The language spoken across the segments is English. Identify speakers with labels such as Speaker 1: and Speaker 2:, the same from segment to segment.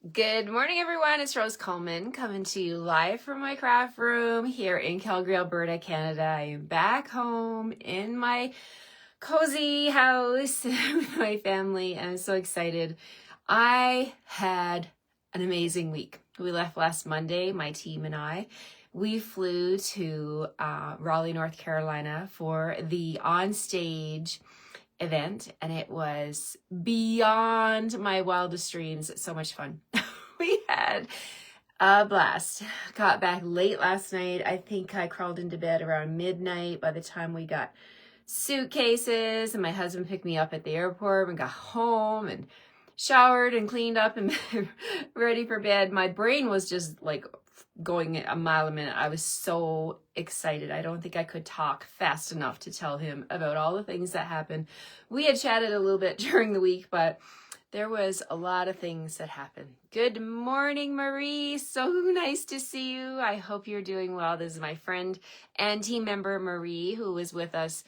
Speaker 1: Good morning, everyone. It's Rose Coleman coming to you live from my craft room here in Calgary, Alberta, Canada. I am back home in my cozy house with my family. I'm so excited. I had an amazing week. We left last Monday, my team and I. We flew to Raleigh, North Carolina for the on-stage event, and it was beyond my wildest dreams. So much fun. We had a blast. Got back late last night. I think I crawled into bed around midnight by the time we got suitcases, and my husband picked me up at the airport and got home and showered and cleaned up and ready for bed. My brain was just like going a mile a minute. I was so excited. I don't think I could talk fast enough to tell him about all the things that happened. We had chatted a little bit during the week, but there was a lot of things that happened. Good morning, Marie. So nice to see you. I hope you're doing well. This is my friend and team member, Marie, who was with us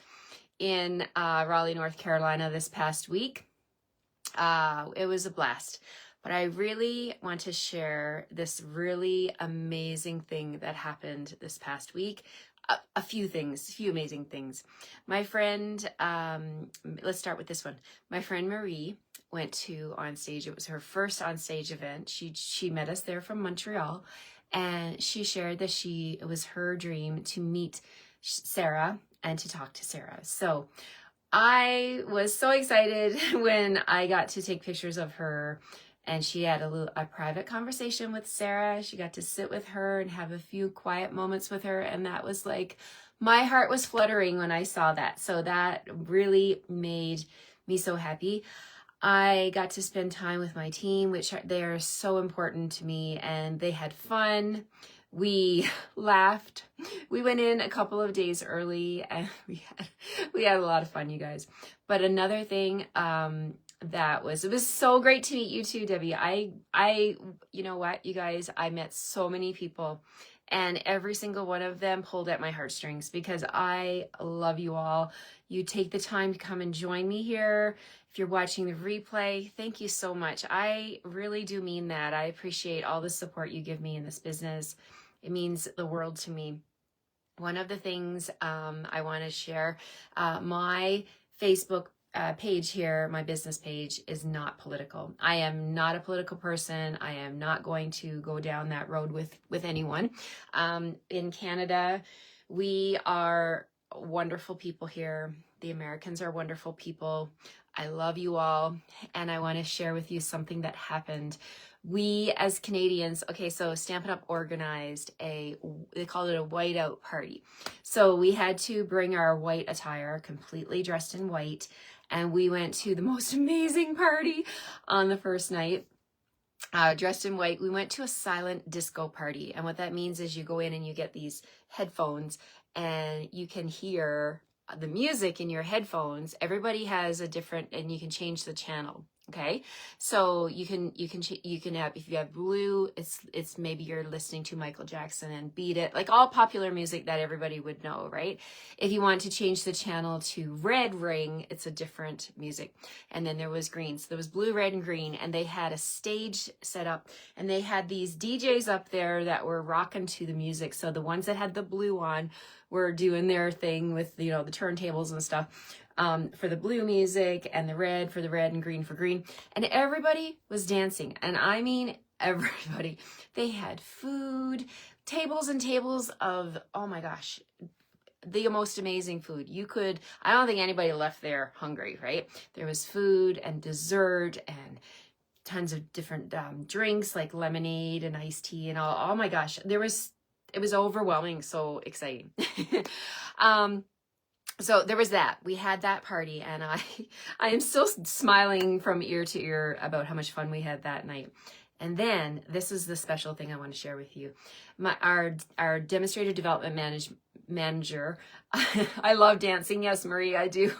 Speaker 1: in Raleigh, North Carolina this past week. It was a blast. But I really want to share this really amazing thing that happened this past week. A few amazing things. My friend, let's start with this one. My friend Marie went to on stage. It was her first on stage event. She met us there from Montreal, and she shared that it was her dream to meet Sarah and to talk to Sarah. So I was so excited when I got to take pictures of her, and she had a private conversation with Sarah. She got to sit with her and have a few quiet moments with her, and that was like, my heart was fluttering when I saw that. So that really made me so happy. I got to spend time with my team, which they are so important to me, and they had fun. We laughed. We went in a couple of days early, and we had a lot of fun, you guys. But another thing, it was so great to meet you too, Debbie. You know what, you guys, I met so many people, and every single one of them pulled at my heartstrings because I love you all. You take the time to come and join me here. If you're watching the replay, thank you so much. I really do mean that. I appreciate all the support you give me in this business. It means the world to me. One of the things I want to share, my Facebook page here, my business page, is not political. I am not a political person. I am not going to go down that road with anyone. In Canada, we are wonderful people here. The Americans are wonderful people. I love you all, and I want to share with you something that happened. We as Canadians, okay, so Stampin' Up! Organized they called it a whiteout party. So we had to bring our white attire, completely dressed in white, and we went to the most amazing party on the first night. Dressed in white. We went to a silent disco party, and what that means is you go in and you get these headphones, and you can hear the music in your headphones. Everybody has a different, and you can change the channel. Okay, so you can have, if you have blue, it's maybe you're listening to Michael Jackson and Beat It, like all popular music that everybody would know, right? If you want to change the channel to red ring, it's a different music. And then there was green. So there was blue, red, and green, and they had a stage set up, and they had these DJs up there that were rocking to the music. So the ones that had the blue on were doing their thing with, the turntables and stuff. For the blue music, and the red for the red, and green for green. And everybody was dancing. And I mean, everybody. They had food, tables and tables of, oh my gosh, the most amazing food. I don't think anybody left there hungry, right? There was food and dessert and tons of different drinks like lemonade and iced tea and all. Oh my gosh, it was overwhelming, so exciting. So there was that. We had that party, and I am still smiling from ear to ear about how much fun we had that night. And then this is the special thing I want to share with you. Our demonstrator development manager. I love dancing. Yes, Marie, I do.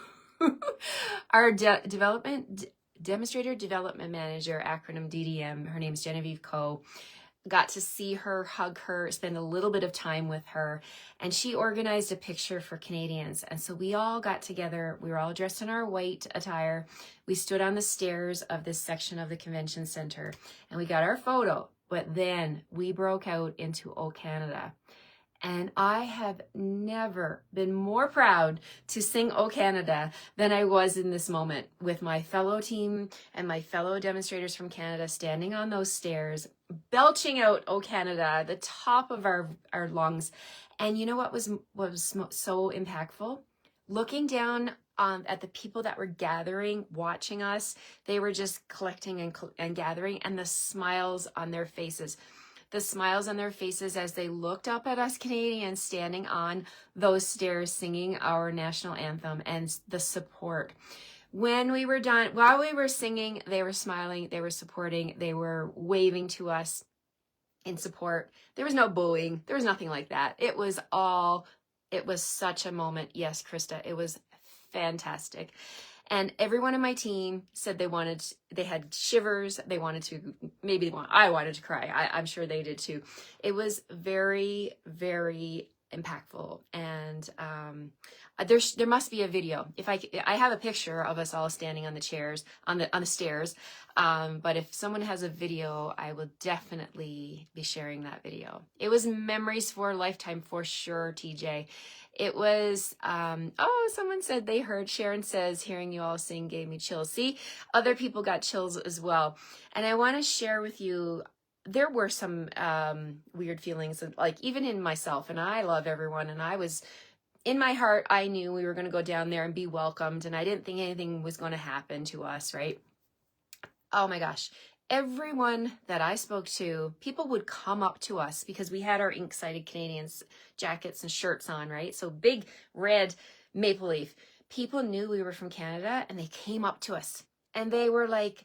Speaker 1: Our demonstrator development manager, acronym DDM. Her name's Genevieve Coe. got to see her, hug her, spend a little bit of time with her. And she organized a picture for Canadians. And so we all got together. We were all dressed in our white attire. We stood on the stairs of this section of the convention center and we got our photo. But then we broke out into O Canada. And I have never been more proud to sing O Canada than I was in this moment, with my fellow team and my fellow demonstrators from Canada standing on those stairs, belching out O Canada, the top of our lungs. And you know what was so impactful? Looking down at the people that were gathering, watching us, they were just collecting and gathering, and the smiles on their faces. The smiles on their faces as they looked up at us Canadians standing on those stairs singing our national anthem, and the support. When we were done, while we were singing, they were smiling, they were supporting, they were waving to us in support. There was no booing. There was nothing like that. It was such a moment. Yes, Krista, it was fantastic. And everyone in my team said they had shivers. I wanted to cry. I'm sure they did too. It was very, very impactful. And there must be a video. If I have a picture of us all standing on the chairs, on the stairs. But if someone has a video, I will definitely be sharing that video. It was memories for a lifetime for sure, TJ. It was, someone said they heard, Sharon says, hearing you all sing gave me chills. See, other people got chills as well. And I want to share with you, there were some weird feelings, like even in myself, and I love everyone. And in my heart, I knew we were going to go down there and be welcomed. And I didn't think anything was going to happen to us, right? Oh my gosh. Everyone that I spoke to, people would come up to us because we had our ink-sided Canadians jackets and shirts on, right? So big red maple leaf. People knew we were from Canada and they came up to us and they were like,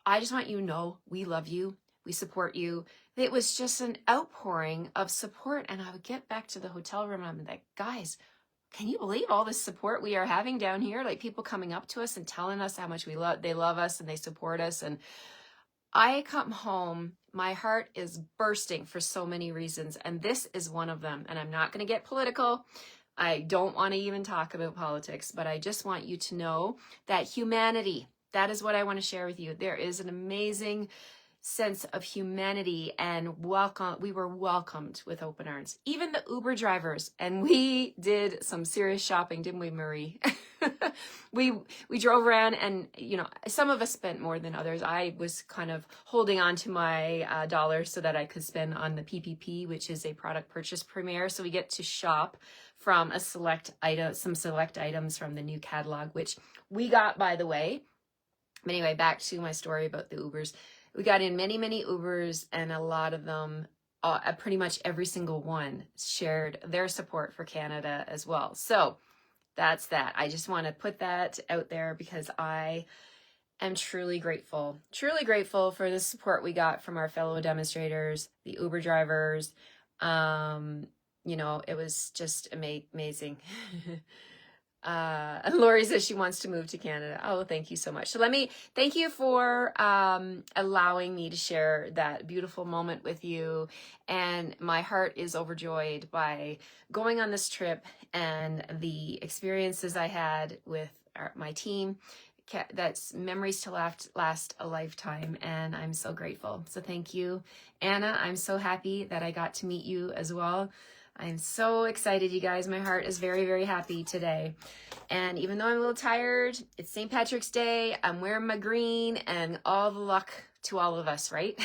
Speaker 1: I just want you to know we love you. We support you. It was just an outpouring of support. And I would get back to the hotel room and I'm like, guys, can you believe all this support we are having down here? Like people coming up to us and telling us how much they love us and they support us. And I come home, my heart is bursting for so many reasons, and this is one of them. And I'm not going to get political. I don't want to even talk about politics, but I just want you to know that humanity, that is what I want to share with you. There is an amazing sense of humanity and welcome. We were welcomed with open arms, even the Uber drivers. And we did some serious shopping, didn't we, Marie? We drove around and, some of us spent more than others. I was kind of holding on to my dollars so that I could spend on the PPP, which is a product purchase premier. So we get to shop from some select items from the new catalog, which we got, by the way. But anyway, back to my story about the Ubers. We got in many, many Ubers, and a lot of them, pretty much every single one, shared their support for Canada as well. So that's that. I just want to put that out there because I am truly grateful for the support we got from our fellow demonstrators, the Uber drivers. It was just amazing. And Lori says she wants to move to Canada. Oh, thank you so much. So thank you for allowing me to share that beautiful moment with you. And my heart is overjoyed by going on this trip and the experiences I had with my team. That's memories to last a lifetime. And I'm so grateful. So thank you, Anna. I'm so happy that I got to meet you as well. I'm so excited, you guys. My heart is very, very happy today. And even though I'm a little tired, it's St. Patrick's Day. I'm wearing my green, and all the luck to all of us, right?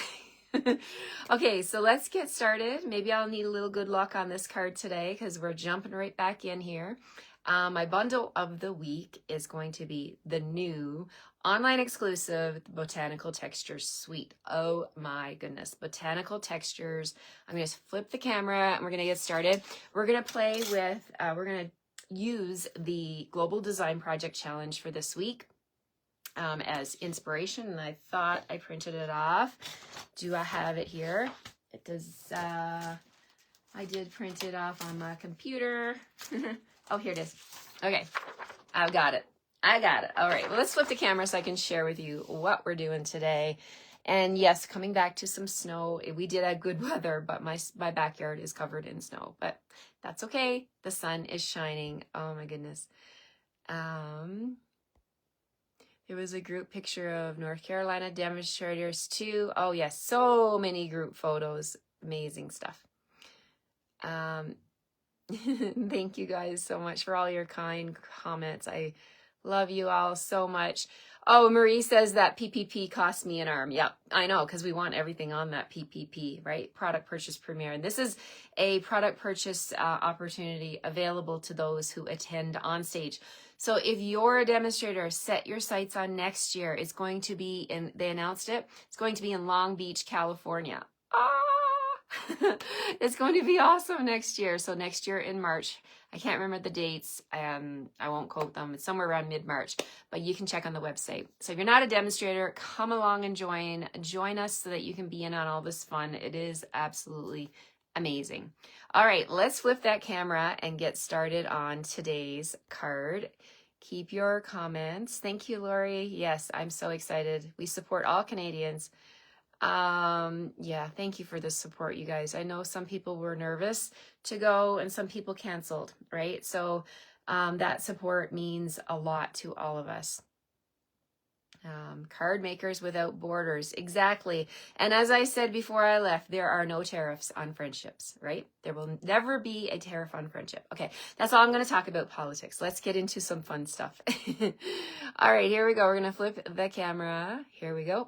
Speaker 1: Okay, so let's get started. Maybe I'll need a little good luck on this card today because we're jumping right back in here. My bundle of the week is going to be the new online exclusive Botanical Textures Suite. Oh my goodness, Botanical Textures. I'm going to flip the camera and we're going to get started. We're going to play with, we're going to use the Global Design Project Challenge for this week as inspiration. And I thought I printed it off. Do I have it here? It does, I did print it off on my computer. Oh, here it is. Okay, I've got it. All right, well, let's flip the camera so I can share with you what we're doing today. And yes, coming back to some snow. We did have good weather, but my backyard is covered in snow. But that's okay. The sun is shining. Oh my goodness. There was a group picture of North Carolina demonstrators too. Oh yes, so many group photos. Amazing stuff. Thank you guys so much for all your kind comments. I love you all so much. Oh, Marie says that PPP cost me an arm. Yep, I know, because we want everything on that PPP, right? Product Purchase Premier. And this is a product purchase opportunity available to those who attend on stage. So if you're a demonstrator, set your sights on next year. It's going to be in, they announced it, it's going to be in Long Beach, California. It's going to be awesome next year. So next year in March, I can't remember the dates. I won't quote them. It's somewhere around mid-March, but you can check on the website. So if you're not a demonstrator, come along and join us so that you can be in on all this fun. It is absolutely amazing. All right, let's flip that camera and get started on today's card. Keep your comments. Thank you, Lori. Yes, I'm so excited. We support all Canadians. Yeah, thank you for the support, you guys. I know some people were nervous to go and some people canceled, right? So that support means a lot to all of us. Card makers without borders. Exactly. And as I said before I left, there are no tariffs on friendships, right? There will never be a tariff on friendship. Okay, that's all I'm going to talk about politics. Let's get into some fun stuff. All right, here we go. We're going to flip the camera. Here we go.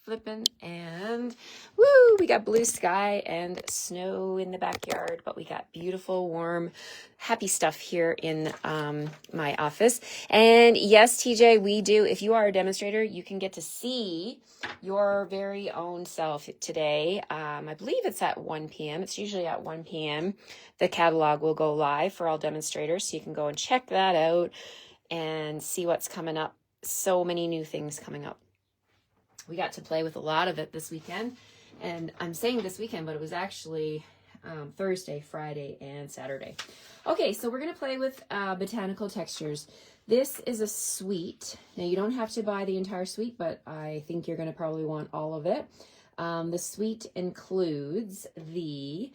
Speaker 1: Flipping, and woo, we got blue sky and snow in the backyard, but we got beautiful, warm, happy stuff here in my office. And yes, TJ, we do. If you are a demonstrator, you can get to see your very own self today. I believe it's at 1 p.m. It's usually at 1 p.m. The catalog will go live for all demonstrators, so you can go and check that out and see what's coming up. So many new things coming up. We got to play with a lot of it this weekend, and I'm saying this weekend, but it was actually Thursday, Friday, and Saturday. Okay, so we're going to play with Botanical textures. This is a suite. Now, you don't have to buy the entire suite, but I think you're going to probably want all of it. The suite includes the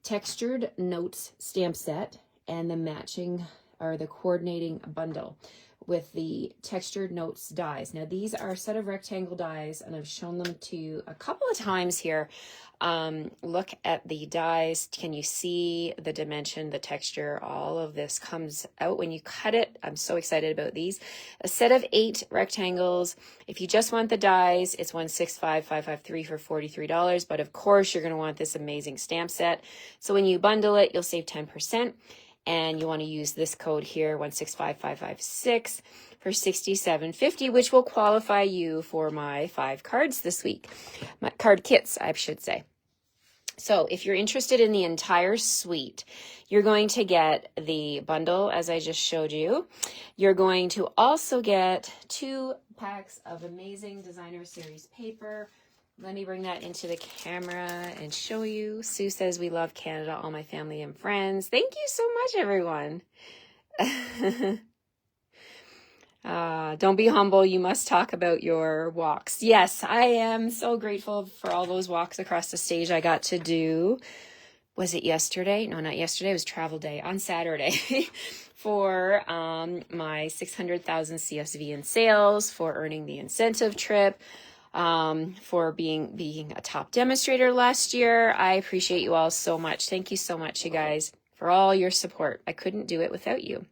Speaker 1: textured notes stamp set and the matching or the coordinating bundle with the textured notes dies. Now these are a set of rectangle dies, and I've shown them to you a couple of times here. Look at the dies. Can you see the dimension, the texture? All of this comes out when you cut it. I'm so excited about these. A set of 8 rectangles. If you just want the dies, it's $165,553 for $43. But of course, you're going to want this amazing stamp set. So when you bundle it, you'll save 10%. And you want to use this code here, 165556 for $67.50, which will qualify you for my 5 cards this week. My card kits, I should say. So if you're interested in the entire suite, you're going to get the bundle, as I just showed you. You're going to also get 2 packs of amazing designer series paper. Let me bring that into the camera and show you. Sue says, we love Canada, all my family and friends. Thank you so much, everyone. Don't be humble. You must talk about your walks. Yes, I am so grateful for all those walks across the stage I got to do. Was it yesterday? No, not yesterday. It was travel day on Saturday for my 600,000 CSV in sales, for earning the incentive trip, for being a top demonstrator last year. I appreciate you all so much. Thank you so much, you guys, for all your support. I couldn't do it without you.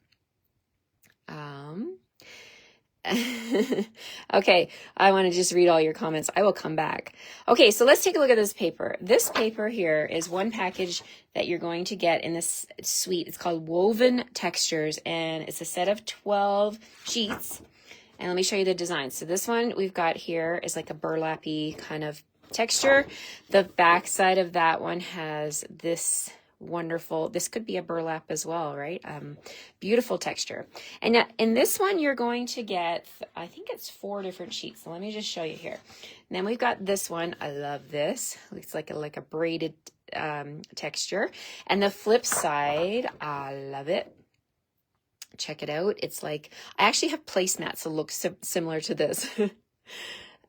Speaker 1: Okay, I want to just read all your comments. I will come back. Okay, so let's take a look at this paper. This paper here is one package that you're going to get in this suite. It's called Woven Textures, and it's a set of 12 sheets. And let me show you the design. So this one we've got here is like a burlappy kind of texture. The back side of that one has this wonderful, this could be a burlap as well, right? Beautiful texture. And now in this one, you're going to get, I think it's 4 different sheets. So let me just show you here. And then we've got this one. I love this. It's like a braided texture. And the flip side, I love it. Check it out. It's like, I actually have placemats that look similar to this.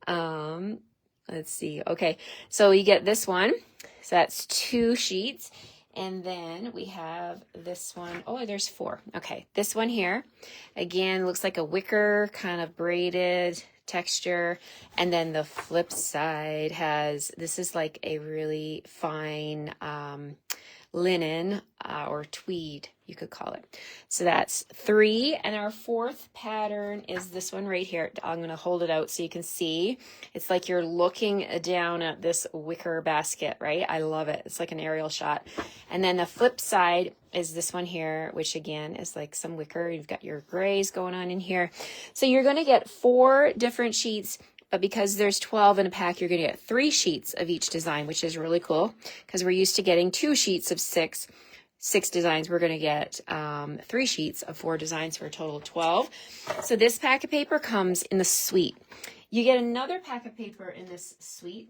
Speaker 1: Let Let's see. Okay, so you get this one. So that's 2 sheets. And then we have this one. Oh, there's 4. Okay, this one here, again, looks like a wicker, kind of braided texture. And then the flip side has, this is like a really fine linen or tweed, you could call it. So that's 3. And our 4th pattern is this one right here. I'm going to hold it out so you can see. It's like you're looking down at this wicker basket, right? I love it. It's like an aerial shot. And then the flip side is this one here, which again is like some wicker. You've got your grays going on in here. So you're going to get 4 different sheets. But because there's 12 in a pack, you're going to get 3 sheets of each design, which is really cool because we're used to getting 2 sheets of 6 designs. We're going to get 3 sheets of 4 designs for a total of 12. So this pack of paper comes in the suite. You get another pack of paper in this suite.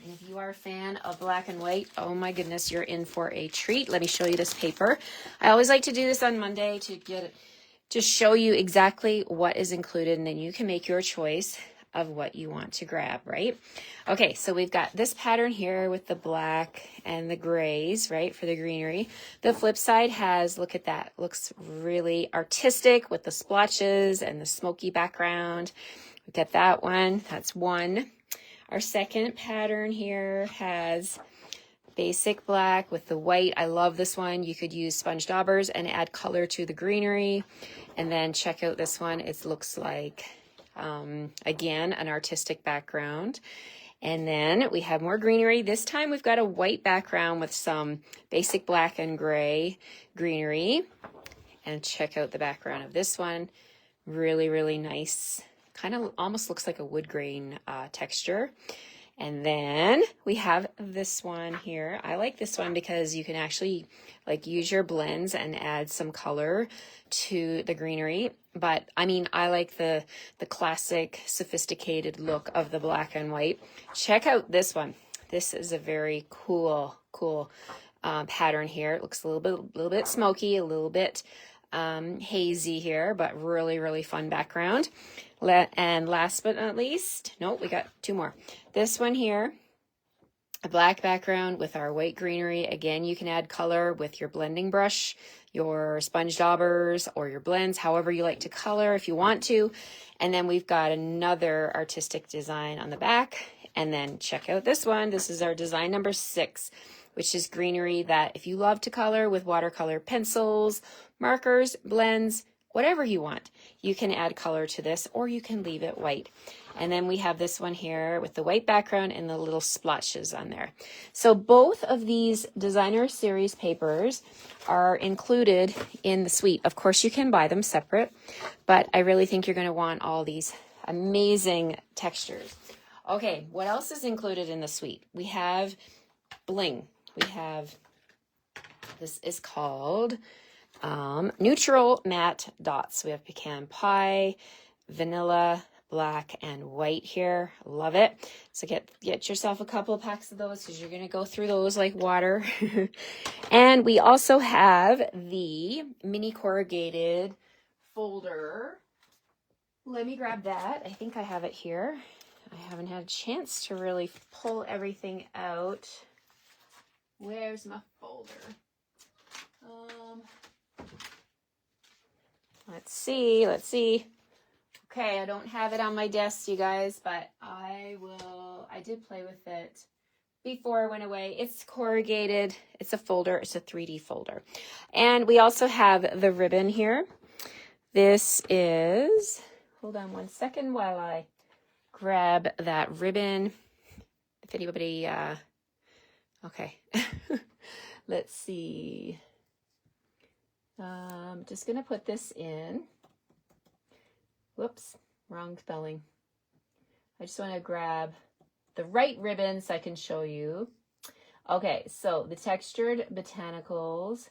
Speaker 1: And if you are a fan of black and white, oh my goodness, you're in for a treat. Let me show you this paper. I always like to do this on Monday to show you exactly what is included, and then you can make your choice of what you want to grab, right? Okay, so we've got this pattern here with the black and the grays, right, for the greenery. The flip side has, look at that, looks really artistic with the splotches and the smoky background. We've got that one, that's 1. Our second pattern here has basic black with the white. I love this one. You could use sponge daubers and add color to the greenery. And then check out this one. It looks like again, an artistic background. And then we have more greenery. This time we've got a white background with some basic black and gray greenery. And check out the background of this one. Really, really nice. Kind of almost looks like a wood grain texture. And then we have this one here. I like this one because you can actually like use your blends and add some color to the greenery. But I mean, I like the classic sophisticated look of the black and white. Check out this one. This is a very cool pattern here. It looks a little bit smoky, a little bit hazy here, but really, really fun background. And last but not least, we got 2 more. This one here, a black background with our white greenery. Again, you can add color with your blending brush, your sponge daubers, or your blends, however you like to color if you want to. And then we've got another artistic design on the back. And then check out this one. This is our design number 6, which is greenery that if you love to color with watercolor pencils, markers, blends, whatever you want, you can add color to this, or you can leave it white. And then we have this one here with the white background and the little splotches on there. So both of these designer series papers are included in the suite. Of course, you can buy them separate, but I really think you're going to want all these amazing textures. Okay, what else is included in the suite? We have bling. We have, this is called neutral matte dots. We have pecan pie, vanilla, black, and white here. Love it. So get yourself a couple of packs of those because you're going to go through those like water. And we also have the mini corrugated folder. Let me grab that. I think I have it here. I haven't had a chance to really pull everything out. Where's my folder? Let's see. Okay, I don't have it on my desk, you guys, but I did play with it before I went away. It's corrugated. It's a folder. It's a 3D folder. And we also have the ribbon here. This is, hold on one second while I grab that ribbon. If anybody, okay. Let's see. Just going to put this in. Whoops, wrong spelling. I just want to grab the right ribbon so I can show you. Okay, so the textured Botanicals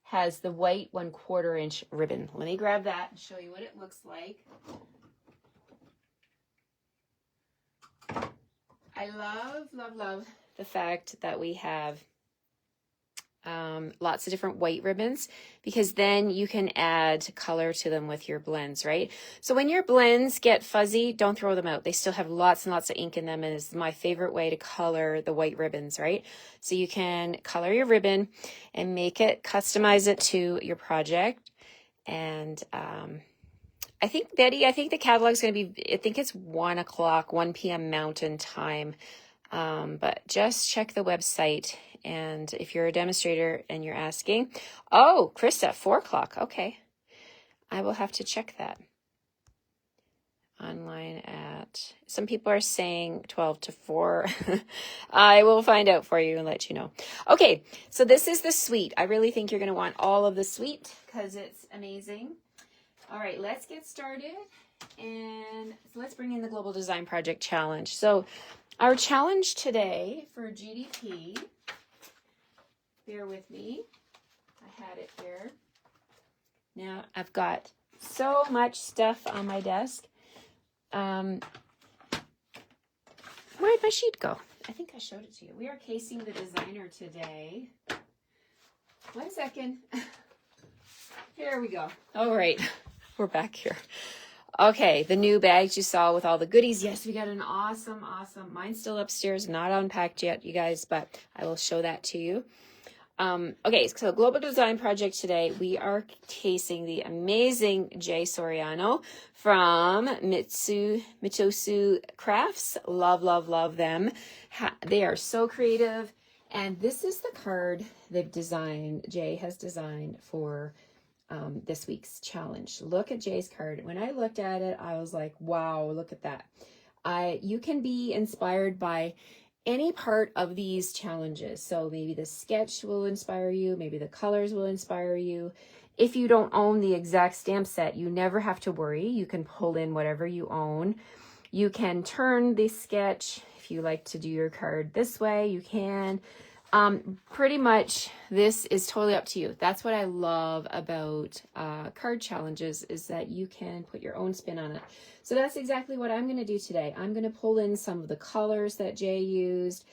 Speaker 1: has the white 1/4 inch ribbon. Let me grab that and show you what it looks like. I love the fact that we have lots of different white ribbons, because then you can add color to them with your blends, right? So when your blends get fuzzy, don't throw them out. They still have lots and lots of ink in them, and it's my favorite way to color the white ribbons, right? So you can color your ribbon and make it, customize it to your project. And I think, Betty, I think the catalog's going to be, I think it's 1 p.m. Mountain Time. But just check the website. And if you're a demonstrator and you're asking, oh, Krista, 4 o'clock. Okay. I will have to check that. Online at, some people are saying 12 to 4. I will find out for you and let you know. Okay. So this is the suite. I really think you're going to want all of the suite because it's amazing. All right, let's get started. And so let's bring in the Global Design Project Challenge. So our challenge today for GDP, bear with me, I had it here. Now I've got so much stuff on my desk. Where'd my sheet go? I think I showed it to you. We are casing the designer today. 1 second. Here we go. All right, we're back here. Okay, the new bags you saw with all the goodies. Yes, we got an awesome, mine's still upstairs, not unpacked yet, you guys, but I will show that to you. Okay, so Global Design Project today, we are casing the amazing Jay Soriano from Mitsusu Crafts. Love, love, love them. They are so creative. And this is the card they've designed, Jay has designed for this week's challenge. Look at Jay's card. When I looked at it, I was like, wow, look at that. You can be inspired by any part of these challenges. So maybe the sketch will inspire you. Maybe the colors will inspire you. If you don't own the exact stamp set, you never have to worry. You can pull in whatever you own. You can turn the sketch. If you like to do your card this way, you can. Pretty much this is totally up to you. That's what I love about card challenges, is that you can put your own spin on it. So that's exactly what I'm going to do today. I'm going to pull in some of the colors that Jay used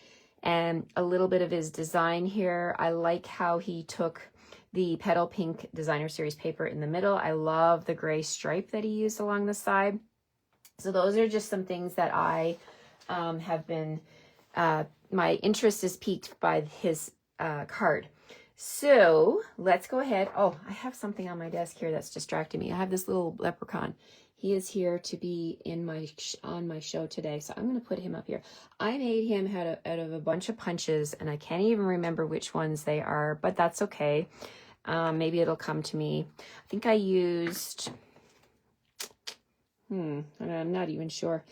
Speaker 1: and a little bit of his design here. I like how he took the Petal Pink Designer Series paper in the middle. I love the gray stripe that he used along the side. So those are just some things that I have been, my interest is piqued by his card. So let's go ahead. Oh, I have something on my desk here that's distracting me. I have this little leprechaun. He is here to be in my on my show today, so I'm going to put him up here. I made him out of a bunch of punches, and I can't even remember which ones they are, but that's okay. Maybe it'll come to me. I think I used, I'm not even sure.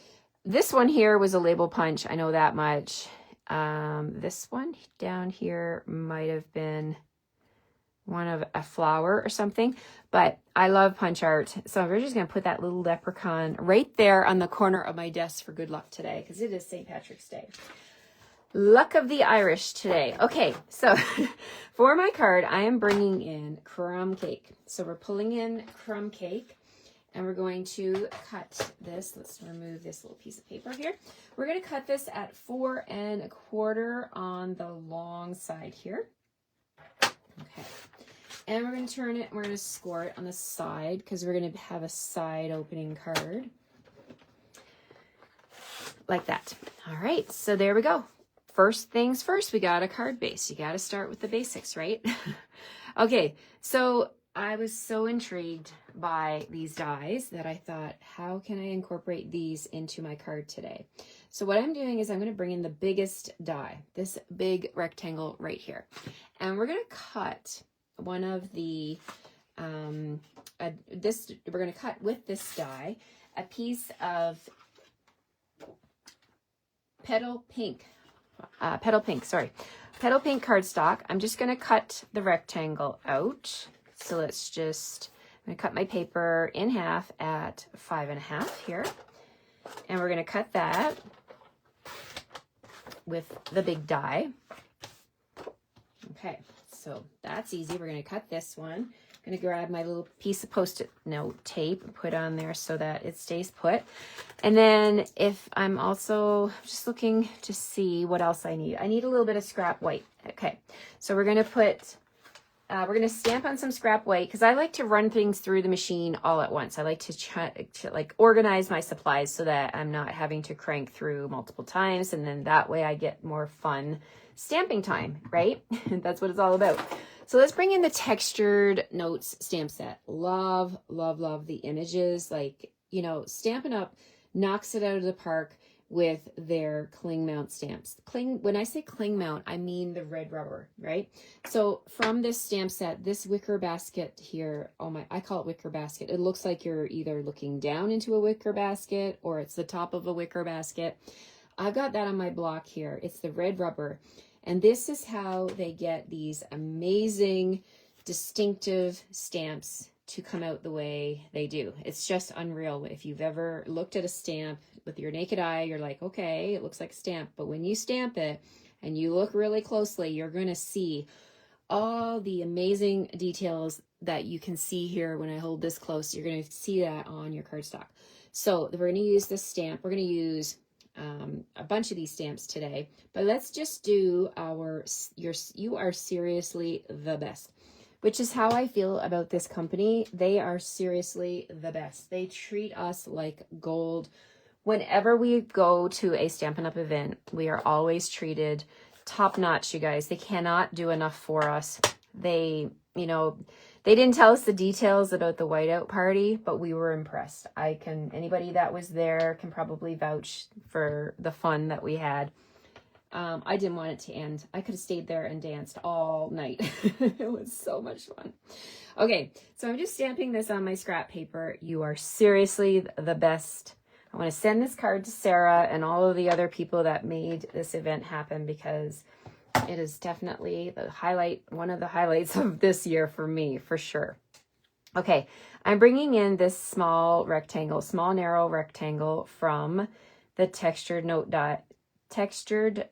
Speaker 1: This one here was a label punch. I know that much. This one down here might have been one of a flower or something, but I love punch art. So we're just going to put that little leprechaun right there on the corner of my desk for good luck today, because it is St. Patrick's Day. Luck of the Irish today. Okay, so for my card, I am bringing in crumb cake. So we're pulling in crumb cake, and we're going to cut this. Let's remove this little piece of paper here. We're going to cut this at 4 1/4 on the long side here. Okay. And we're going to turn it, and we're going to score it on the side, because we're going to have a side opening card. Like that. All right, so there we go. First things first, we got a card base. You got to start with the basics, right? Okay, so I was so intrigued by these dies that I thought, how can I incorporate these into my card today? So what I'm doing is I'm going to bring in the biggest die, this big rectangle right here. And we're going to cut one of the, we're going to cut with this die a piece of Petal Pink cardstock. I'm just going to cut the rectangle out. So let's just, I'm going to cut my paper in half at 5 1/2 here. And we're going to cut that with the big die. Okay, so that's easy. We're going to cut this one. I'm going to grab my little piece of Post-it note tape and put on there so that it stays put. And then if I'm also just looking to see what else I need. I need a little bit of scrap white. Okay, so we're going to put, we're going to stamp on some scrap white because I like to run things through the machine all at once. I like to like organize my supplies so that I'm not having to crank through multiple times. And then that way I get more fun stamping time, right? That's what it's all about. So let's bring in the Textured Notes stamp set. Love, love, love the images. Like, you know, Stampin' Up! Knocks it out of the park with their cling mount stamps. When I say cling mount, I mean the red rubber, right? So from this stamp set, this wicker basket here, I call it wicker basket. It looks like you're either looking down into a wicker basket or it's the top of a wicker basket. I've got that on my block here. It's the red rubber. And this is how they get these amazing, distinctive stamps to come out the way they do. It's just unreal. If you've ever looked at a stamp with your naked eye, you're like, okay, it looks like a stamp. But when you stamp it and you look really closely, you're going to see all the amazing details that you can see here. When I hold this close, you're going to see that on your cardstock. So we're going to use this stamp. We're going to use a bunch of these stamps today, but let's just do You Are Seriously the Best, which is how I feel about this company. They are seriously the best. They treat us like gold. Whenever we go to a Stampin' Up! Event, we are always treated top notch, you guys. They cannot do enough for us. They, you know, they didn't tell us the details about the whiteout party, but we were impressed. Anybody that was there can probably vouch for the fun that we had. I didn't want it to end. I could have stayed there and danced all night. It was so much fun. Okay, so I'm just stamping this on my scrap paper. You are seriously the best. I want to send this card to Sarah and all of the other people that made this event happen because it is definitely one of the highlights of this year for me, for sure. Okay, I'm bringing in this small narrow rectangle from the Textured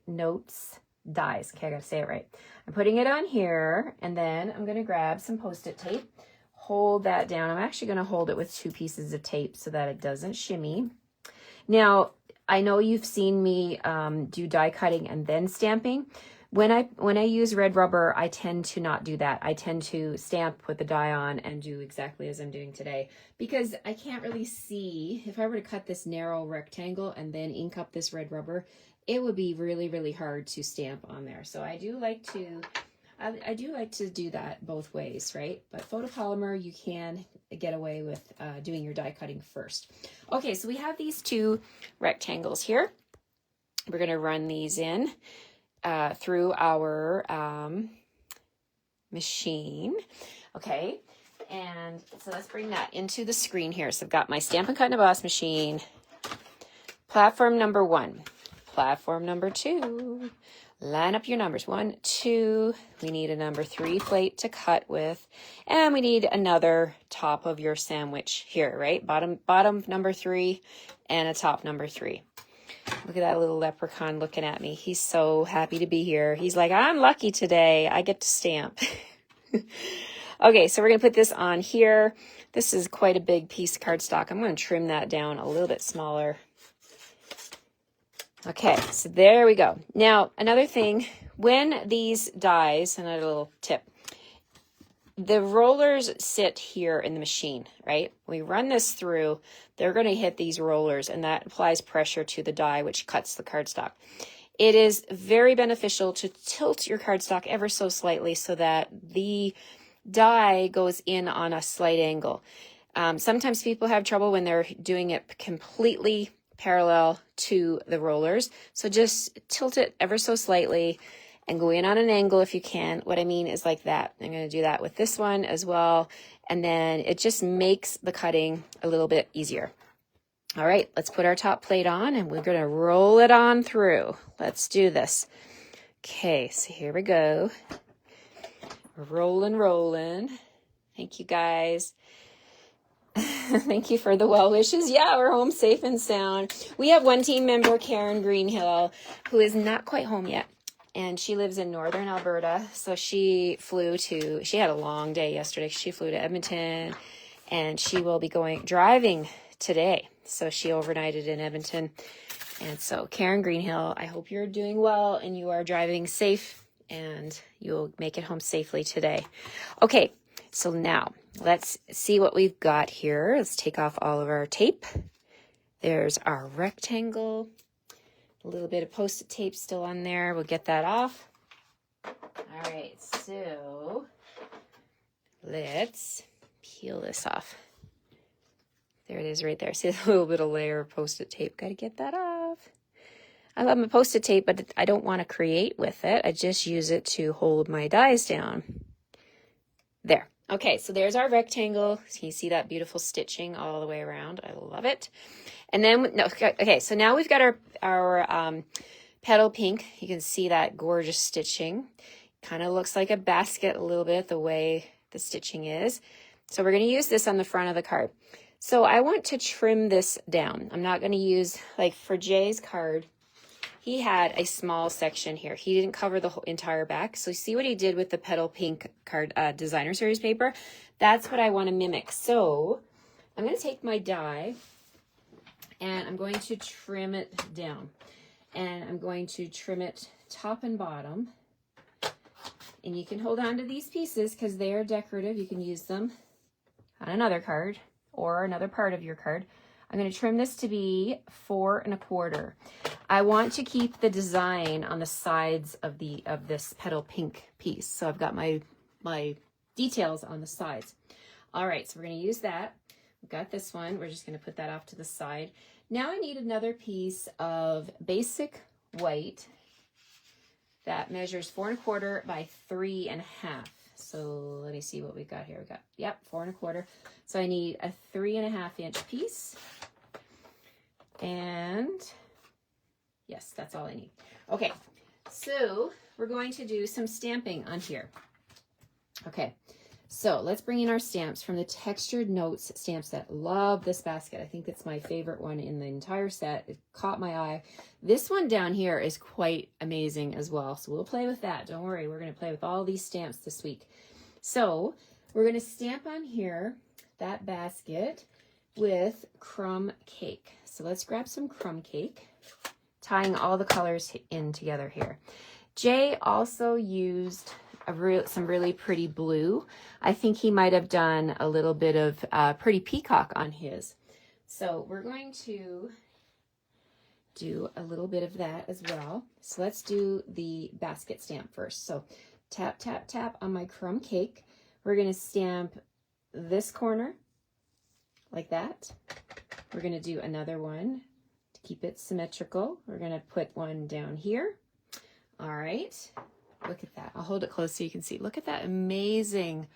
Speaker 1: Notes dies. Okay, I gotta say it right. I'm putting it on here, and then I'm gonna grab some Post-it tape, hold that down. I'm actually gonna hold it with 2 pieces of tape so that it doesn't shimmy. Now, I know you've seen me do die cutting and then stamping. When I use red rubber, I tend to not do that. I tend to stamp, put the die on, and do exactly as I'm doing today. Because I can't really see, if I were to cut this narrow rectangle and then ink up this red rubber, it would be really, really hard to stamp on there. So I do like to do that both ways, right? But photopolymer, you can get away with doing your die cutting first. Okay, so we have these 2 rectangles here. We're gonna run these in through our machine. Okay, and so let's bring that into the screen here. So I've got my Stampin' Cut and Emboss machine, platform number 1, platform number 2. Line up your numbers, 1, 2. We need a number 3 plate to cut with, and we need another top of your sandwich here, right? Bottom number 3 and a top number 3. Look at that little leprechaun looking at me. He's so happy to be here. He's like, I'm lucky today. I get to stamp. Okay, so we're going to put this on here. This is quite a big piece of cardstock. I'm going to trim that down a little bit smaller. Okay, so there we go. Now, another thing, when these dies, another little tip, the rollers sit here in the machine, right? We run this through, they're going to hit these rollers, and that applies pressure to the die, which cuts the cardstock. It is very beneficial to tilt your cardstock ever so slightly so that the die goes in on a slight angle. Sometimes people have trouble when they're doing it completely parallel to the rollers. So just tilt it ever so slightly and go in on an angle if you can. What I mean is like that. I'm going to do that with this one as well. And then it just makes the cutting a little bit easier. All right, let's put our top plate on and we're going to roll it on through. Let's do this. Okay, so here we go. Rolling. Thank you guys. Thank you for the well wishes. Yeah, we're home safe and sound. We have one team member, Karen Greenhill, who is not quite home yet. and she lives in northern Alberta. So she had a long day yesterday. She flew to Edmonton, and she will be driving today. So she overnighted in Edmonton. And so Karen Greenhill, I hope you're doing well and you are driving safe and you'll make it home safely today. Okay, so now let's see what we've got here. Let's take off all of our tape. There's our rectangle. A little bit of Post-it tape still on there. We'll get that off. All right, so let's peel this off. There it is right there. See a little bit of layer of Post-it tape. Got to get that off. I love my Post-it tape, but I don't want to create with it. I just use it to hold my dies down. There. Okay, so there's our rectangle. So you see that beautiful stitching all the way around. I love it. And then, okay, so now we've got our petal pink. You can see that gorgeous stitching. Kind of looks like a basket a little bit, the way the stitching is. So we're going to use this on the front of the card. So I want to trim this down. I'm not going to use, like for Jay's card, he had a small section here. He didn't cover the whole entire back. So see what he did with the Petal Pink card designer series paper? That's what I want to mimic. So I'm going to take my die and I'm going to trim it down. And I'm going to trim it top and bottom. And you can hold on to these pieces because they are decorative. You can use them on another card or another part of your card. I'm going to trim this to be 4 1/4. I want to keep the design on the sides of this petal pink piece. So I've got my details on the sides. All right, so we're going to use that. We've got this one. We're just going to put that off to the side. Now I need another piece of basic white that measures 4 1/4 by 3 1/2. So let me see what we've got here. We've got, yep, 4 1/4. So I need a 3 1/2 inch piece. And yes, that's all I need. Okay, so we're going to do some stamping on here. Okay, so let's bring in our stamps from the Textured Notes stamp set. Love this basket. I think it's my favorite one in the entire set. It caught my eye. This one down here is quite amazing as well. So we'll play with that. Don't worry, we're going to play with all these stamps this week. So we're going to stamp on here that basket with crumb cake. So let's grab some crumb cake, tying all the colors in together here. Jay also used some really pretty blue. I think he might have done a little bit of pretty peacock on his. So we're going to do a little bit of that as well. So let's do the basket stamp first. So tap, tap, tap on my crumb cake. We're going to stamp this corner like that. We're going to do another one to keep it symmetrical. We're going to put one down here. All right. Look at that. I'll hold it close so you can see. Look at that amazing,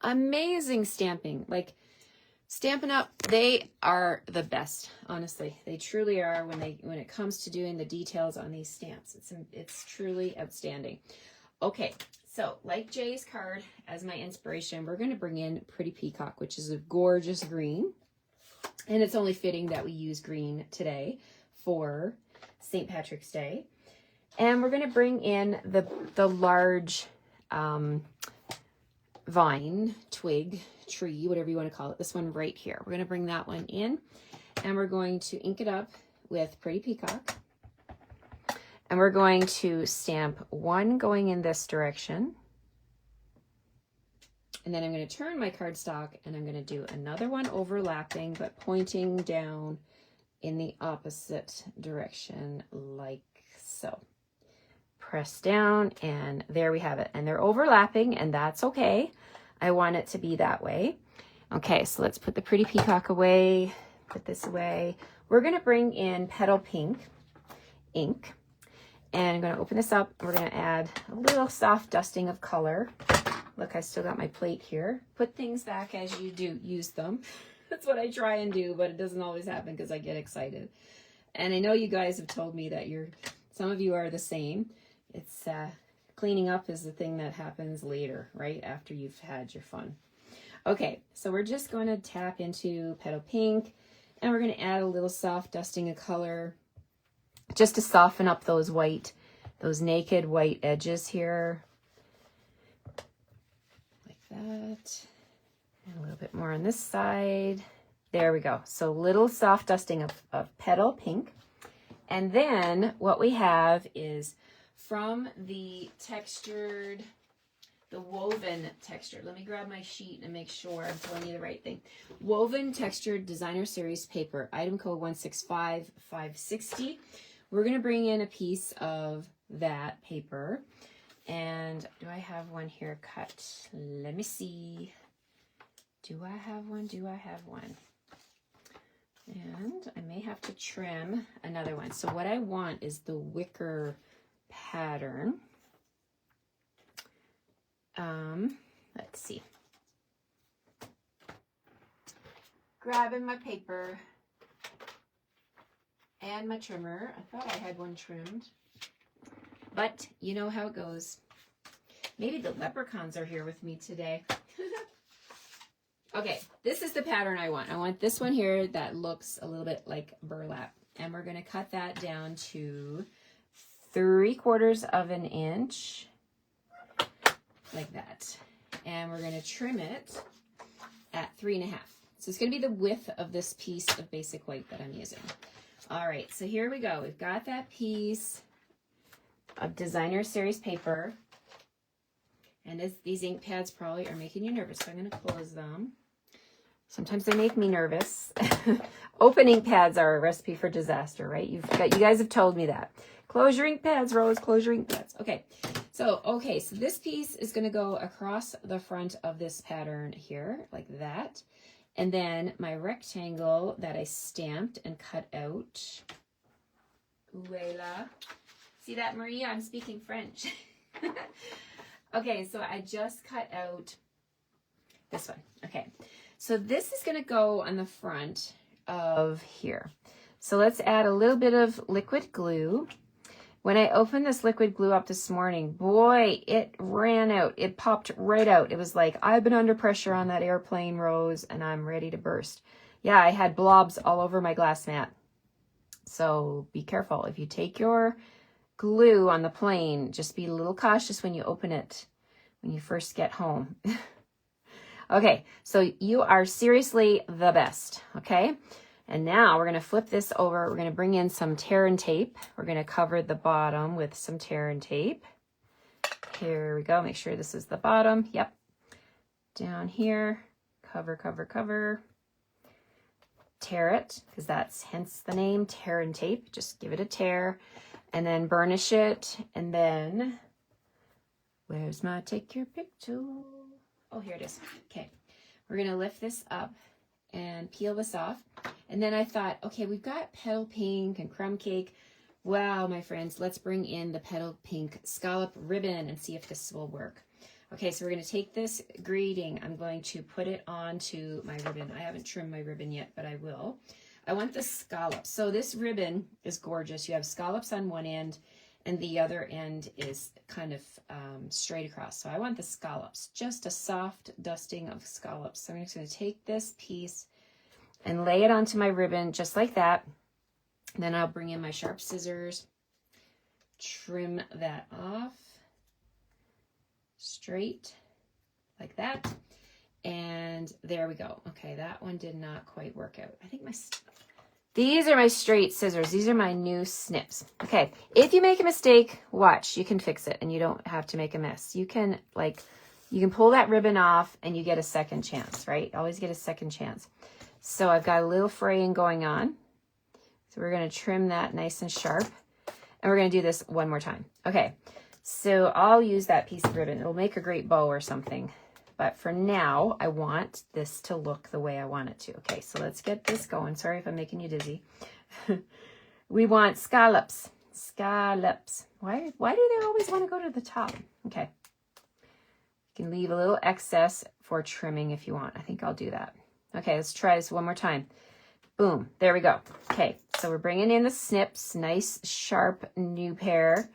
Speaker 1: amazing stamping. Like Stampin' Up, they are the best, honestly. They truly are when it comes to doing the details on these stamps. It's truly outstanding. Okay, so like Jay's card as my inspiration, we're going to bring in Pretty Peacock, which is a gorgeous green. And it's only fitting that we use green today for St. Patrick's Day. And we're going to bring in the large vine, twig, tree, whatever you want to call it. This one right here. We're going to bring that one in. And we're going to ink it up with Pretty Peacock. And we're going to stamp one going in this direction. And then I'm going to turn my cardstock and I'm going to do another one overlapping, but pointing down in the opposite direction like so. Press down and there we have it. And they're overlapping and that's okay. I want it to be that way. Okay, so let's put the Pretty Peacock away, put this away. We're going to bring in Petal Pink ink. And I'm going to open this up. We're going to add a little soft dusting of color. Look, I still got my plate here. Put things back as you do use them. That's what I try and do, but it doesn't always happen because I get excited. And I know you guys have told me that some of you are the same. It's cleaning up is the thing that happens later, right after you've had your fun. Okay, so we're just going to tap into Petal Pink, and we're going to add a little soft dusting of color just to soften up those white those naked white edges here. Like that. And a little bit more on this side. There we go. So little soft dusting of petal pink. And then what we have is from the textured, the woven textured. Let me grab my sheet and make sure I'm telling you the right thing. Woven textured designer series paper, item code 165560. We're going to bring in a piece of that paper. And do I have one here cut? Let me see. Do I have one? Do I have one? And I may have to trim another one. So what I want is the wicker pattern. Let's see. Grabbing my paper and my trimmer. I thought I had one trimmed, but you know how it goes. Maybe the leprechauns are here with me today. Okay, this is the pattern I want. I want this one here that looks a little bit like burlap. And we're going to cut that down to 3/4 of an inch, like that. And we're going to trim it at 3.5. So it's going to be the width of this piece of basic white that I'm using. All right, so here we go. We've got that piece of designer series paper. And these ink pads probably are making you nervous, so I'm going to close them. Sometimes they make me nervous. Open ink pads are a recipe for disaster, right? You guys have told me that. Close your ink pads, Rose. Close your ink pads. Okay. So this piece is going to go across the front of this pattern here, like that. And then my rectangle that I stamped and cut out. Voila. See that, Maria? I'm speaking French. Okay, so I just cut out this one. Okay, so this is going to go on the front of here. So let's add a little bit of liquid glue. When I opened this liquid glue up this morning, boy, it ran out. It popped right out. It was like, I've been under pressure on that airplane, Rose, and I'm ready to burst. Yeah, I had blobs all over my glass mat. So be careful. If you take your glue on the plane, just be a little cautious when you open it, when you first get home. Okay, so you are seriously the best, okay? And now we're going to flip this over. We're going to bring in some tear and tape. We're going to cover the bottom with some tear and tape. Here we go. Make sure this is the bottom. Yep. Down here, cover, cover, cover. Tear it, because that's hence the name, tear and tape. Just give it a tear. And then burnish it. And then, where's my take your pick tool? Oh, here it is. Okay. We're going to lift this up and peel this off. And then I thought, okay, we've got petal pink and crumb cake. Wow, my friends, let's bring in the petal pink scallop ribbon and see if this will work. Okay, so we're going to take this greeting. I'm going to put it onto my ribbon. I haven't trimmed my ribbon yet, but I will. I want the scallops. So this ribbon is gorgeous. You have scallops on one end, and the other end is kind of straight across. So I want the scallops, just a soft dusting of scallops. So I'm just going to take this piece and lay it onto my ribbon just like that. Then I'll bring in my sharp scissors, trim that off straight like that. And there we go. Okay, that one did not quite work out. I think these are my straight scissors. These are my new snips. Okay, if you make a mistake, watch, you can fix it and you don't have to make a mess. You can pull that ribbon off and you get a second chance, right? Always get a second chance. So I've got a little fraying going on. So we're going to trim that nice and sharp. And we're going to do this one more time. Okay, so I'll use that piece of ribbon. It'll make a great bow or something. But for now, I want this to look the way I want it to. Okay, so let's get this going. Sorry if I'm making you dizzy. We want scallops. Scallops. Why do they always want to go to the top? Okay. You can leave a little excess for trimming if you want. I think I'll do that. Okay, let's try this one more time. Boom, there we go. Okay, so we're bringing in the snips, nice, sharp, new pair.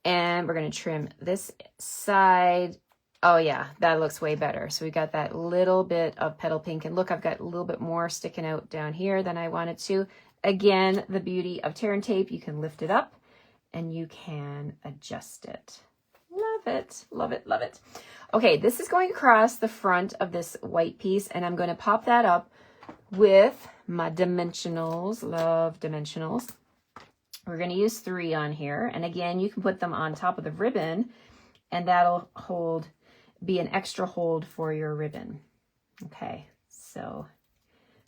Speaker 1: And we're going to trim this side. Oh yeah, that looks way better. So we got that little bit of petal pink. And look, I've got a little bit more sticking out down here than I wanted to. Again, the beauty of tear and tape, you can lift it up and you can adjust it. Love it, love it, love it. Okay, this is going across the front of this white piece, and I'm going to pop that up with my dimensionals. Love dimensionals. We're going to use 3 on here, and again, you can put them on top of the ribbon, and that'll be an extra hold for your ribbon. Okay, so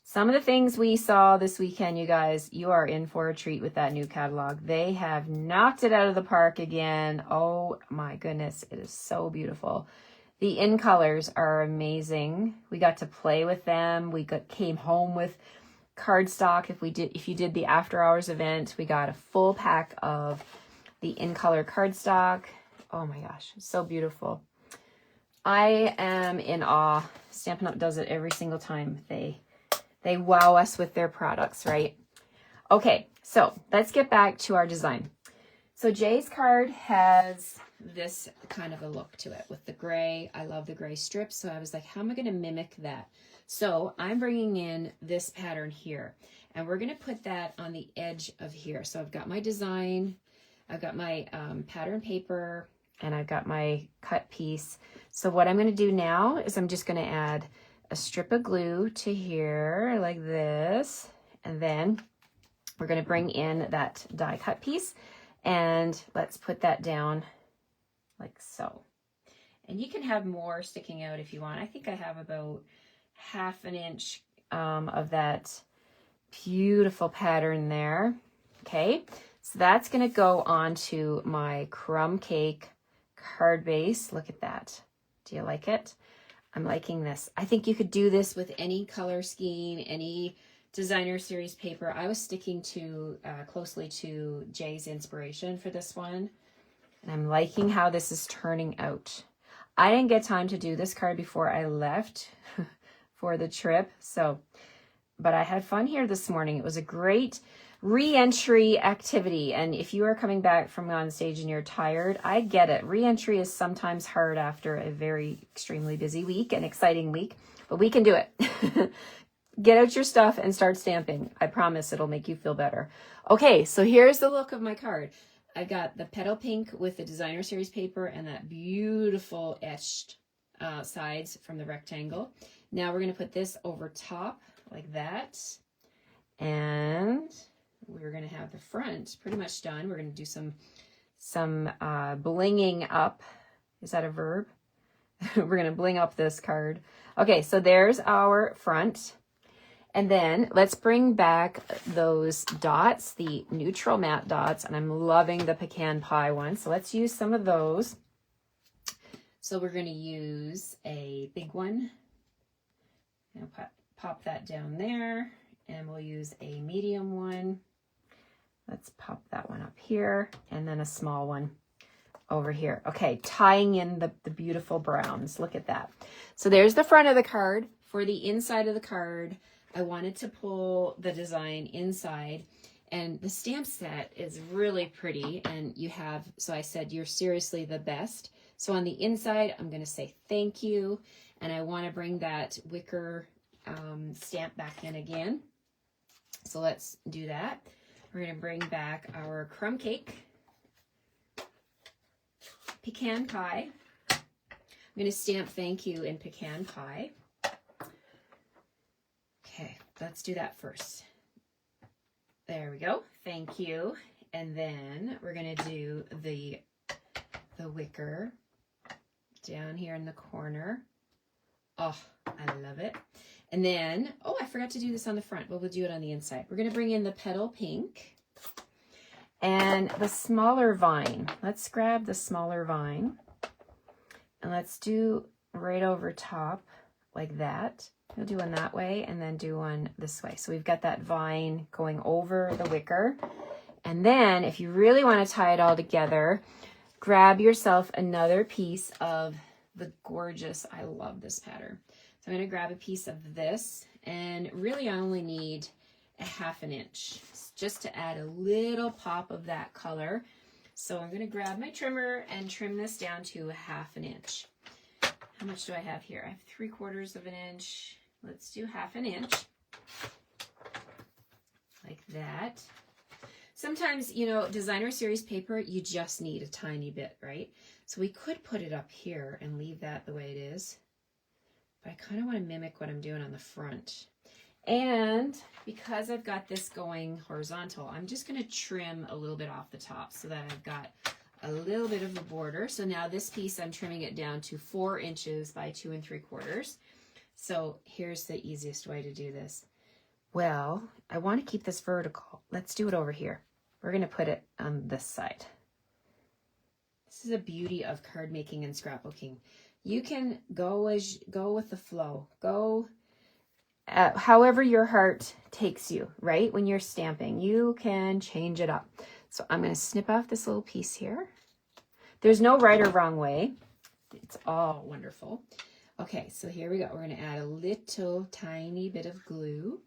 Speaker 1: some of the things we saw this weekend, you guys, you are in for a treat with that new catalog. They have knocked it out of the park again. Oh my goodness, it is so beautiful. The in colors are amazing. We got to play with them. Came home with cardstock. If you did the after hours event, we got a full pack of the in color cardstock. Oh my gosh, so beautiful. I am in awe. Stampin' Up! Does it every single time. They wow us with their products, right? Okay, so let's get back to our design. So Jay's card has this kind of a look to it with the gray. I love the gray strips, so I was like, how am I going to mimic that? So I'm bringing in this pattern here, and we're going to put that on the edge of here. So I've got my design, I've got my pattern paper, and I've got my cut piece. So what I'm going to do now is I'm just going to add a strip of glue to here like this, and then we're going to bring in that die cut piece, and let's put that down like so. And you can have more sticking out if you want. I think I have about 1/2 inch of that beautiful pattern there. Okay, so that's going to go onto my crumb cake card base. Look at that. Do you like it? I'm liking this. I think you could do this with any color scheme, any designer series paper. I was sticking to closely to Jay's inspiration for this one, and I'm liking how this is turning out. I didn't get time to do this card before I left for the trip, but I had fun here this morning. It was a great re-entry activity, and if you are coming back from on stage and you're tired, I get it. Re-entry is sometimes hard after a very extremely busy week, an exciting week, but we can do it. Get out your stuff and start stamping. I promise it'll make you feel better. Okay, so here's the look of my card. I've got the petal pink with the designer series paper and that beautiful etched sides from the rectangle. Now we're going to put this over top like that, and we're going to have the front pretty much done. We're going to do some blinging up. Is that a verb? We're going to bling up this card. Okay, so there's our front. And then let's bring back those dots, the neutral matte dots, and I'm loving the pecan pie one. So let's use some of those. So we're going to use a big one. Now pop that down there, and we'll use a medium one. Let's pop that one up here, and then a small one over here. Okay, tying in the beautiful browns. Look at that. So there's the front of the card. For the inside of the card, I wanted to pull the design inside, and the stamp set is really pretty, and you have, so I said, you're seriously the best. So on the inside, I'm going to say thank you, and I want to bring that wicker stamp back in again. So let's do that. We're going to bring back our crumb cake, pecan pie. I'm going to stamp thank you in pecan pie. Okay, let's do that first. There we go. Thank you. And then we're going to do the wicker down here in the corner. Oh, I love it. And then, oh, I forgot to do this on the front, but we'll do it on the inside. We're going to bring in the petal pink and the smaller vine. Let's grab the smaller vine, and let's do right over top like that. We'll do one that way and then do one this way. So we've got that vine going over the wicker. And then if you really want to tie it all together, grab yourself another piece of the gorgeous, I love this pattern. So I'm going to grab a piece of this, and really I only need a 1/2 inch just to add a little pop of that color. So I'm going to grab my trimmer and trim this down to a 1/2 inch. How much do I have here? I have 3/4 inch. Let's do 1/2 inch. Like that. Sometimes, you know, designer series paper, you just need a tiny bit, right? So we could put it up here and leave that the way it is. But I kind of want to mimic what I'm doing on the front. And because I've got this going horizontal, I'm just going to trim a little bit off the top so that I've got a little bit of a border. So now this piece, I'm trimming it down to 4 inches by 2 3/4. So here's the easiest way to do this. Well, I want to keep this vertical. Let's do it over here. We're going to put it on this side. This is a beauty of card making and scrapbooking. You can go with the flow. Go however your heart takes you, right? When you're stamping, you can change it up. So I'm going to snip off this little piece here. There's no right or wrong way. It's all wonderful. Okay, so here we go. We're going to add a little tiny bit of glue,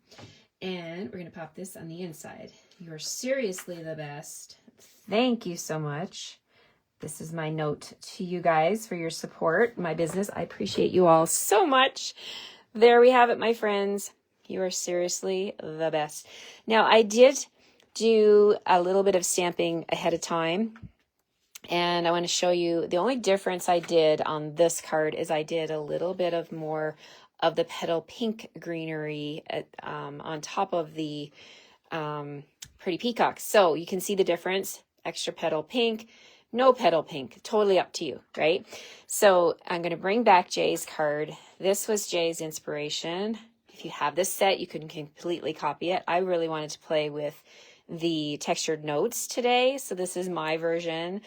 Speaker 1: and we're going to pop this on the inside. You're seriously the best. Thank you so much. This is my note to you guys for your support, my business. I appreciate you all so much. There we have it, my friends. You are seriously the best. Now, I did do a little bit of stamping ahead of time, and I want to show you the only difference I did on this card is I did a little bit of more of the petal pink greenery on top of the pretty peacocks. So you can see the difference. Extra petal pink, no petal pink, totally up to you, right? So I'm going to bring back Jay's card. This was Jay's inspiration. If you have this set, you can completely copy it. I really wanted to play with the textured notes today, so this is my version.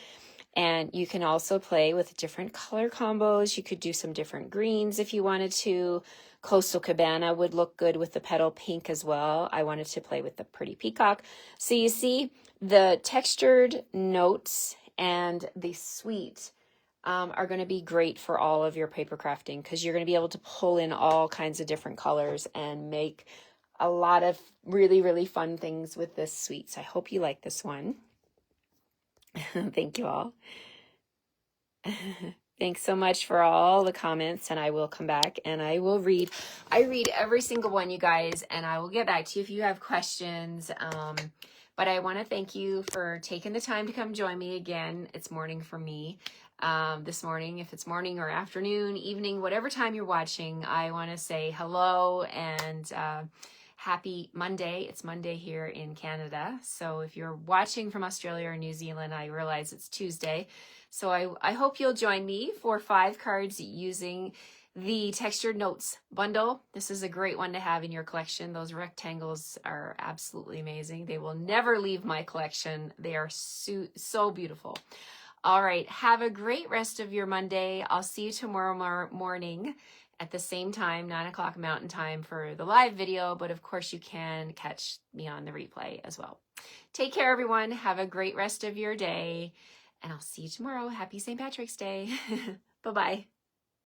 Speaker 1: And you can also play with different color combos. You could do some different greens if you wanted to. Coastal Cabana would look good with the petal pink as well. I wanted to play with the pretty peacock. So you see the textured notes and the sweet are going to be great for all of your paper crafting because you're going to be able to pull in all kinds of different colors and make a lot of really, really fun things with this sweet. So I hope you like this one. Thank you all. Thanks so much for all the comments, and I will come back and I will read. I read every single one, you guys, and I will get back to you if you have questions. But I want to thank you for taking the time to come join me again. It's morning for me. This morning, if it's morning or afternoon, evening, whatever time you're watching, I want to say hello and happy Monday. It's Monday here in Canada. So if you're watching from Australia or New Zealand, I realize it's Tuesday. So I hope you'll join me for 5 cards using the Textured Notes bundle. This is a great one to have in your collection. Those rectangles are absolutely amazing. They will never leave my collection. They are so beautiful. All right, have a great rest of your Monday. I'll see you tomorrow morning at the same time, 9 o'clock Mountain Time for the live video, but of course you can catch me on the replay as well. Take care, everyone. Have a great rest of your day, and I'll see you tomorrow. Happy St. Patrick's Day. Bye-bye.